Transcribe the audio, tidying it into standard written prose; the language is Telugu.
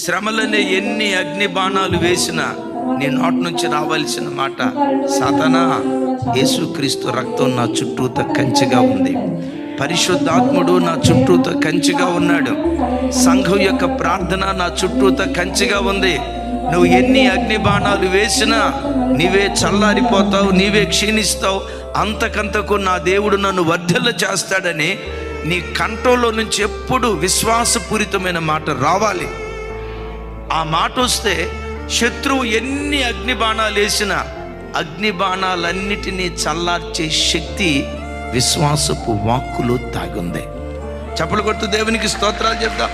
శ్రమలనే ఎన్ని అగ్ని బాణాలు వేసినా నీ నోటి నుంచి రావాల్సిన మాట, సాతానా, యేసుక్రీస్తు రక్తం నా చుట్టూత కంచెగా ఉంది, పరిశుద్ధాత్ముడు నా చుట్టూత కంచెగా ఉన్నాడు, సంఘం యొక్క ప్రార్థన నా చుట్టూత కంచెగా ఉంది. నువ్వు ఎన్ని అగ్ని బాణాలు వేసినా నీవే చల్లారిపోతావు, నీవే క్షీణిస్తావు. అంతకంతకు నా దేవుడు నన్ను వర్ధిల్ల చేస్తాడని నీ కంఠంలో నుంచి ఎప్పుడు విశ్వాసపూరితమైన మాట రావాలి. ఆ మాట వస్తే శత్రువు ఎన్ని అగ్ని బాణాలు వేసినా అగ్ని బాణాలన్నిటినీ చల్లార్చే శక్తి విశ్వాసపు వాక్కులో తాగుంది. చప్పలు కొడుతూ దేవునికి స్తోత్రాలు చెప్దాం.